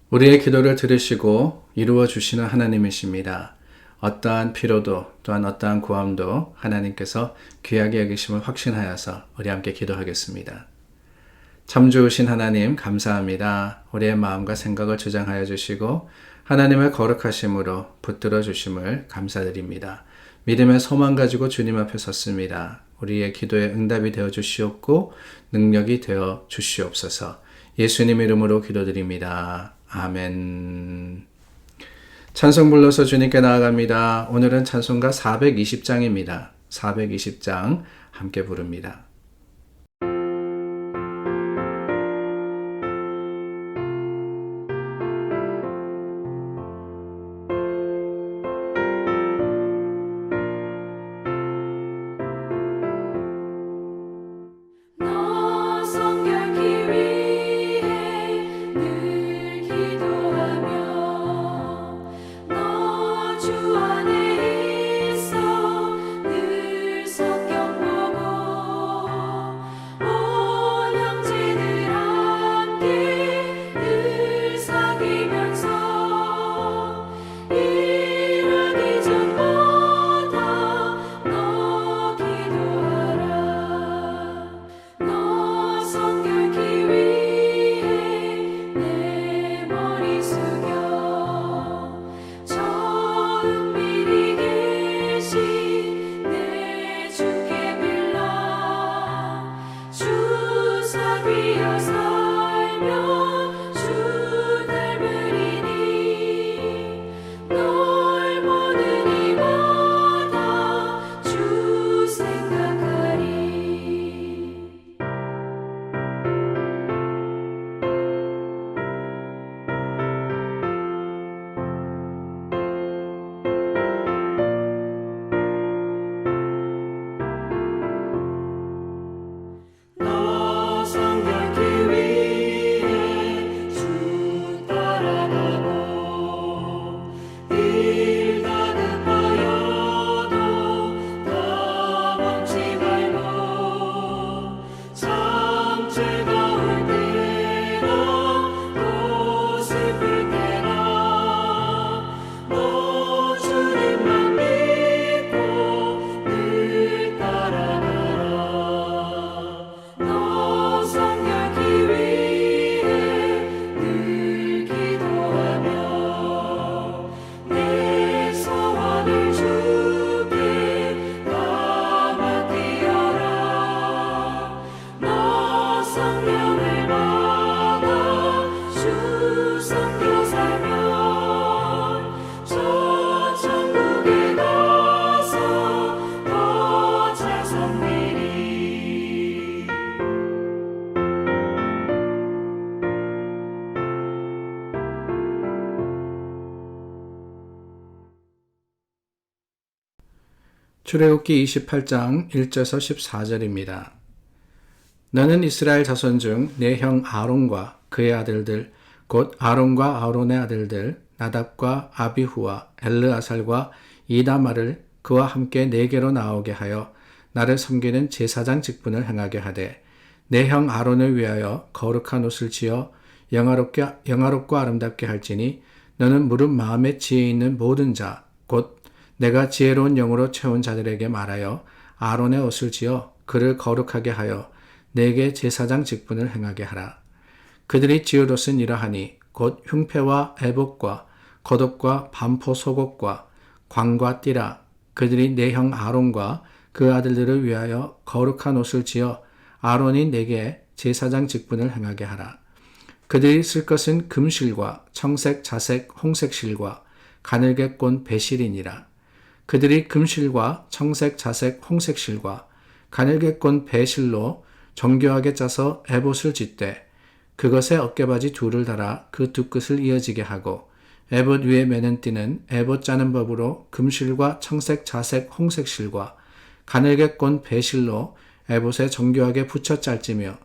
우리의 기도를 들으시고 이루어 주시는 하나님이십니다. 어떠한 필요도 또한 어떠한 구함도 하나님께서 귀하게 여기심을 확신하여서 우리 함께 기도하겠습니다. 참 좋으신 하나님 감사합니다. 우리의 마음과 생각을 주장하여 주시고 하나님의 거룩하심으로 붙들어 주심을 감사드립니다. 믿음의 소망 가지고 주님 앞에 섰습니다. 우리의 기도에 응답이 되어 주시옵고 능력이 되어 주시옵소서. 예수님 이름으로 기도드립니다. 아멘. 찬송 불러서 주님께 나아갑니다. 오늘은 찬송가 420장입니다. 420장 함께 부릅니다. 출애굽기 28장 1절에서 14절입니다. 너는 이스라엘 자손 중 내 형 아론과 그의 아들들 곧 아론과 아론의 아들들 나답과 아비후와 엘르아살과 이다말을 그와 함께 내게로 나오게 하여 나를 섬기는 제사장 직분을 행하게 하되 내 형 아론을 위하여 거룩한 옷을 지어 영화롭고 아름답게 할지니 너는 무릇 마음에 지혜 있는 모든 자 곧 내가 지혜로운 영으로 채운 자들에게 말하여 아론의 옷을 지어 그를 거룩하게 하여 내게 제사장 직분을 행하게 하라. 그들이 지을 옷은 이러하니 곧 흉패와 애복과 겉옷과 반포 속옷과 광과 띠라. 그들이 내 형 아론과 그 아들들을 위하여 거룩한 옷을 지어 아론이 내게 제사장 직분을 행하게 하라. 그들이 쓸 것은 금실과 청색, 자색, 홍색 실과 가늘게 꼰 배실이니라. 그들이 금실과 청색, 자색, 홍색 실과 가늘게 꼰 배실로 정교하게 짜서 에봇을 짓되 그것에 어깨바지 둘을 달아 그 두 끝을 이어지게 하고 에봇 위에 매는 띠는 에봇 짜는 법으로 금실과 청색, 자색, 홍색 실과 가늘게 꼰 배실로 에봇에 정교하게 붙여 짤지며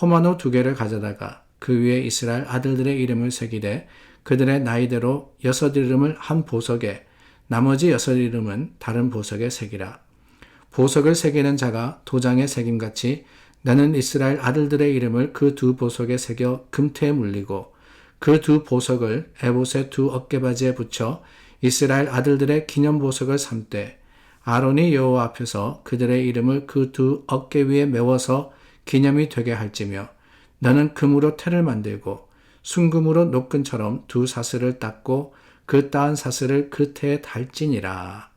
호마노 2개를 가져다가 그 위에 이스라엘 아들들의 이름을 새기되 그들의 나이대로 6 이름을 한 보석에 나머지 6 이름은 다른 보석에 새기라. 보석을 새기는 자가 도장에 새김같이 나는 이스라엘 아들들의 이름을 그 2 보석에 새겨 금태에 물리고 그 두 보석을 에봇의 두 어깨바지에 붙여 이스라엘 아들들의 기념 보석을 삼되 아론이 여호와 앞에서 그들의 이름을 그 두 어깨 위에 메워서 기념이 되게 할지며 너는 금으로 태를 만들고 순금으로 노끈처럼 두 사슬을 닦고 그 따은 사슬을 그 태에 달지니라.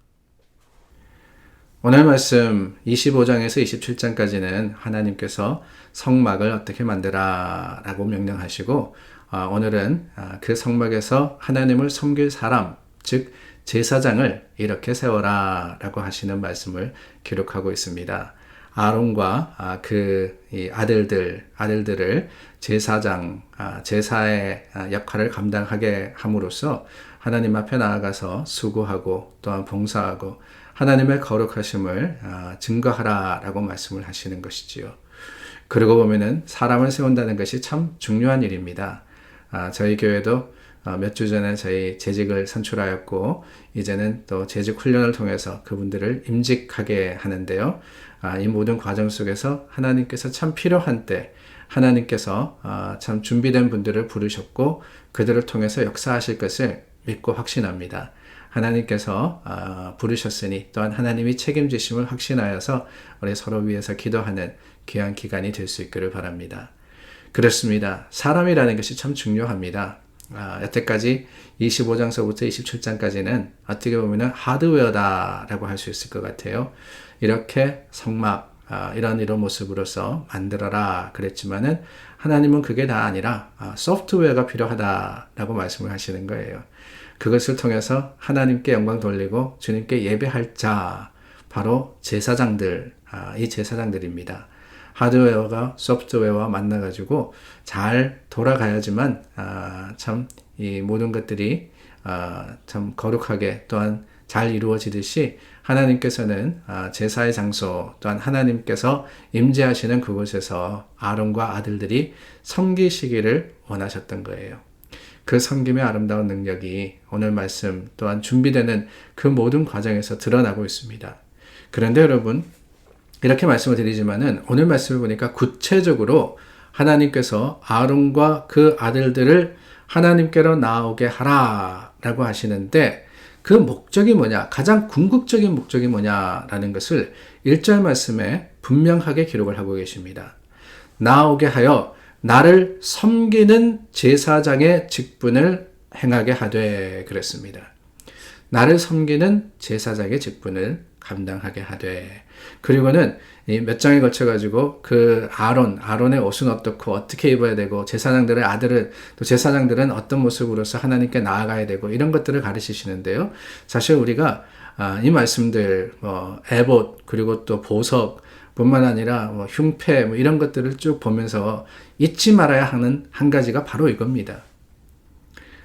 오늘 말씀 25장에서 27장까지는 하나님께서 성막을 어떻게 만들라 라고 명령하시고 오늘은 그 성막에서 하나님을 섬길 사람, 즉 제사장을 이렇게 세워라 라고 하시는 말씀을 기록하고 있습니다. 아론과 이 아들들을 제사장, 제사의 역할을 감당하게 함으로써 하나님 앞에 나아가서 수고하고 또한 봉사하고 하나님의 거룩하심을 증거하라 라고 말씀을 하시는 것이지요. 그러고 보면은 사람을 세운다는 것이 참 중요한 일입니다. 저희 교회도 몇 주 전에 저희 재직을 선출하였고 이제는 또 재직 훈련을 통해서 그분들을 임직하게 하는데요. 이 모든 과정 속에서 하나님께서 참 필요한 때 하나님께서 참 준비된 분들을 부르셨고 그들을 통해서 역사하실 것을 믿고 확신합니다. 하나님께서 부르셨으니 또한 하나님이 책임지심을 확신하여서 우리 서로 위해서 기도하는 귀한 기간이 될 수 있기를 바랍니다. 그렇습니다. 사람이라는 것이 참 중요합니다. 여태까지 25장서부터 27장까지는 어떻게 보면 하드웨어다라고 할 수 있을 것 같아요. 이렇게 성막 이런 모습으로서 만들어라 그랬지만은 하나님은 그게 다 아니라 소프트웨어가 필요하다라고 말씀을 하시는 거예요. 그것을 통해서 하나님께 영광 돌리고 주님께 예배할 자, 바로 제사장들, 이 제사장들입니다. 하드웨어가 소프트웨어와 만나가지고 잘 돌아가야지만 참 이 모든 것들이 참 거룩하게 또한 잘 이루어지듯이 하나님께서는 제사의 장소 또한 하나님께서 임재하시는 그곳에서 아론과 아들들이 섬기시기를 원하셨던 거예요. 그 섬김의 아름다운 능력이 오늘 말씀 또한 준비되는 그 모든 과정에서 드러나고 있습니다. 그런데 여러분 이렇게 말씀을 드리지만은 오늘 말씀을 보니까 구체적으로 하나님께서 아론과 그 아들들을 하나님께로 나오게 하라 라고 하시는데 그 목적이 뭐냐, 가장 궁극적인 목적이 뭐냐라는 것을 1절 말씀에 분명하게 기록을 하고 계십니다. 나오게 하여 나를 섬기는 제사장의 직분을 행하게 하되 그랬습니다. 나를 섬기는 제사장의 직분을 감당하게 하되, 그리고는 몇 장에 걸쳐가지고 그 아론의 옷은 어떻고 어떻게 입어야 되고 제사장들의 아들은 또 제사장들은 어떤 모습으로서 하나님께 나아가야 되고 이런 것들을 가르치시는데요. 사실 우리가 이 말씀들 에봇 그리고 또 보석 뿐만 아니라 흉패 이런 것들을 쭉 보면서 잊지 말아야 하는 한 가지가 바로 이겁니다.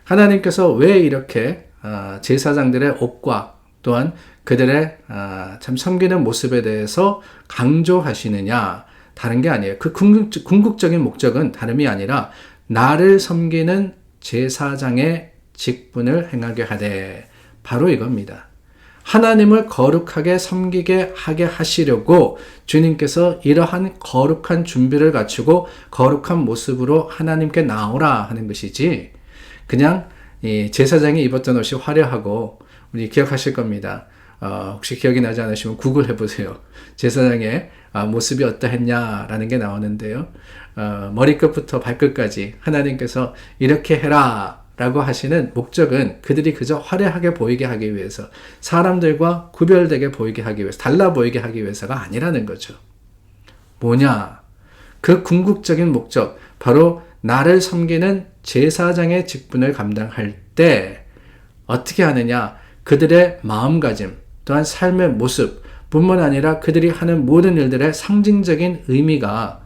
하나님께서 왜 이렇게 제사장들의 옷과 또한 그들의 참 섬기는 모습에 대해서 강조하시느냐, 다른 게 아니에요. 그 궁극적인 목적은 다름이 아니라 나를 섬기는 제사장의 직분을 행하게 하되, 바로 이겁니다. 하나님을 거룩하게 섬기게 하게 하시려고 주님께서 이러한 거룩한 준비를 갖추고 거룩한 모습으로 하나님께 나오라 하는 것이지, 그냥 이 제사장이 입었던 옷이 화려하고, 우리 기억하실 겁니다. 혹시 기억이 나지 않으시면 구글 해보세요. 제사장의 모습이 어떠했냐라는 게 나오는데요. 머리끝부터 발끝까지 하나님께서 이렇게 해라 라고 하시는 목적은 그들이 그저 화려하게 보이게 하기 위해서, 사람들과 구별되게 보이게 하기 위해서, 달라 보이게 하기 위해서가 아니라는 거죠. 뭐냐? 그 궁극적인 목적, 바로 나를 섬기는 제사장의 직분을 감당할 때 어떻게 하느냐? 그들의 마음가짐, 또한 삶의 모습 뿐만 아니라 그들이 하는 모든 일들의 상징적인 의미가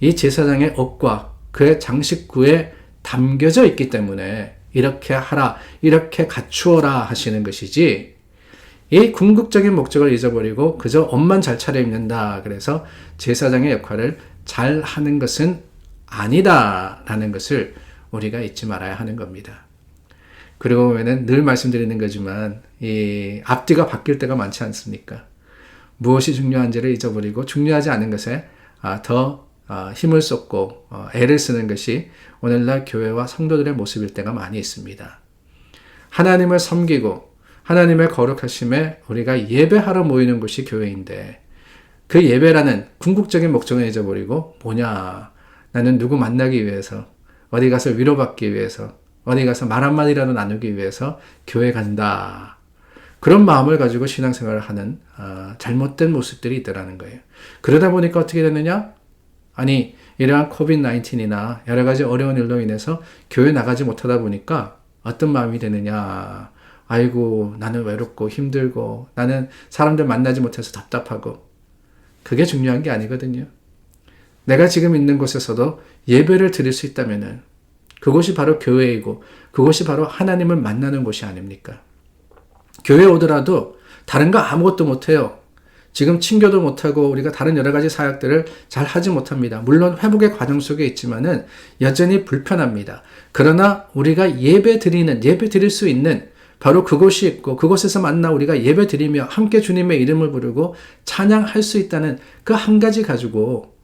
이 제사장의 옷과 그의 장식구에 담겨져 있기 때문에 이렇게 하라, 이렇게 갖추어라 하시는 것이지, 이 궁극적인 목적을 잊어버리고 그저 옷만 잘 차려입는다, 그래서 제사장의 역할을 잘 하는 것은 아니다라는 것을 우리가 잊지 말아야 하는 겁니다. 그리고 보면은 늘 말씀드리는 거지만 이 앞뒤가 바뀔 때가 많지 않습니까? 무엇이 중요한지를 잊어버리고 중요하지 않은 것에 더 힘을 쏟고 애를 쓰는 것이 오늘날 교회와 성도들의 모습일 때가 많이 있습니다. 하나님을 섬기고 하나님의 거룩하심에 우리가 예배하러 모이는 곳이 교회인데 그 예배라는 궁극적인 목적을 잊어버리고 뭐냐, 나는 누구 만나기 위해서, 어디 가서 위로받기 위해서, 어디 가서 말 한마디라도 나누기 위해서 교회 간다. 그런 마음을 가지고 신앙생활을 하는 잘못된 모습들이 있더라는 거예요. 그러다 보니까 어떻게 되느냐? 아니, 이러한 코비드-19이나 여러 가지 어려운 일로 인해서 교회 나가지 못하다 보니까 어떤 마음이 되느냐? 아이고, 나는 외롭고 힘들고 나는 사람들 만나지 못해서 답답하고. 그게 중요한 게 아니거든요. 내가 지금 있는 곳에서도 예배를 드릴 수 있다면은 그곳이 바로 교회이고 그곳이 바로 하나님을 만나는 곳이 아닙니까? 교회 오더라도 다른 거 아무것도 못해요. 지금 친교도 못하고 우리가 다른 여러 가지 사역들을 잘 하지 못합니다. 물론 회복의 과정 속에 있지만은 여전히 불편합니다. 그러나 우리가 예배 드릴 수 있는 바로 그곳이 있고 그곳에서 만나 우리가 예배 드리며 함께 주님의 이름을 부르고 찬양할 수 있다는 그 한 가지 가지고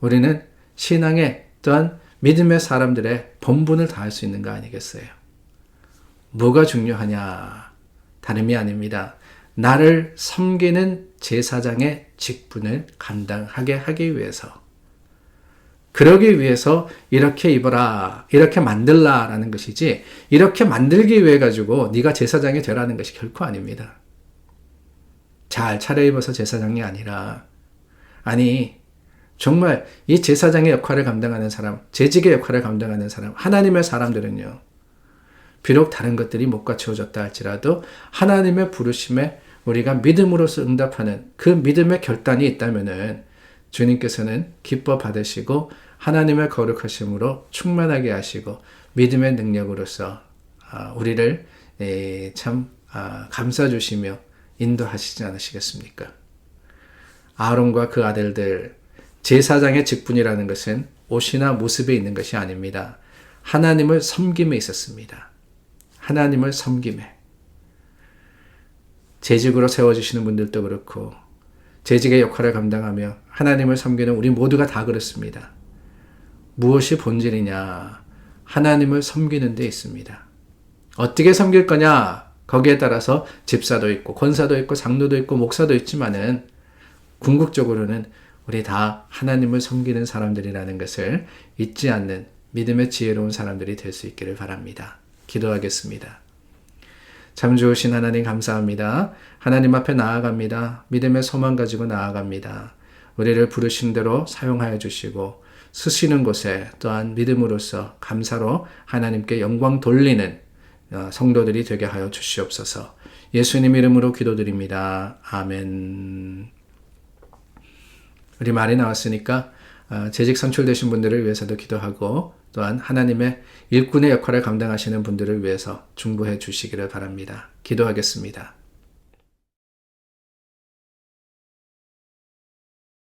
우리는 신앙의 또한 믿음의 사람들의 본분을 다할 수 있는 거 아니겠어요? 뭐가 중요하냐? 다름이 아닙니다. 나를 섬기는 제사장의 직분을 감당하게 하기 위해서, 그러기 위해서 이렇게 입어라, 이렇게 만들라 라는 것이지 이렇게 만들기 위해 가지고 네가 제사장이 되라는 것이 결코 아닙니다. 잘 차려입어서 제사장이 아니라, 아니 정말 이 제사장의 역할을 감당하는 사람, 재직의 역할을 감당하는 사람, 하나님의 사람들은요, 비록 다른 것들이 못 갖추어졌다 할지라도 하나님의 부르심에 우리가 믿음으로써 응답하는 그 믿음의 결단이 있다면은 주님께서는 기뻐 받으시고 하나님의 거룩하심으로 충만하게 하시고 믿음의 능력으로서 우리를 참 감싸 주시며 인도하시지 않으시겠습니까? 아론과 그 아들들, 제사장의 직분이라는 것은 옷이나 모습에 있는 것이 아닙니다. 하나님을 섬김에 있었습니다. 하나님을 섬김에. 재직으로 세워주시는 분들도 그렇고 재직의 역할을 감당하며 하나님을 섬기는 우리 모두가 다 그렇습니다. 무엇이 본질이냐? 하나님을 섬기는 데 있습니다. 어떻게 섬길 거냐? 거기에 따라서 집사도 있고 권사도 있고 장로도 있고 목사도 있지만은 궁극적으로는 우리 다 하나님을 섬기는 사람들이라는 것을 잊지 않는 믿음의 지혜로운 사람들이 될 수 있기를 바랍니다. 기도하겠습니다. 참 좋으신 하나님 감사합니다. 하나님 앞에 나아갑니다. 믿음의 소망 가지고 나아갑니다. 우리를 부르신 대로 사용하여 주시고 쓰시는 곳에 또한 믿음으로써 감사로 하나님께 영광 돌리는 성도들이 되게 하여 주시옵소서. 예수님 이름으로 기도드립니다. 아멘. 우리 말이 나왔으니까 재직 선출되신 분들을 위해서도 기도하고 또한 하나님의 일꾼의 역할을 감당하시는 분들을 위해서 중보해 주시기를 바랍니다. 기도하겠습니다.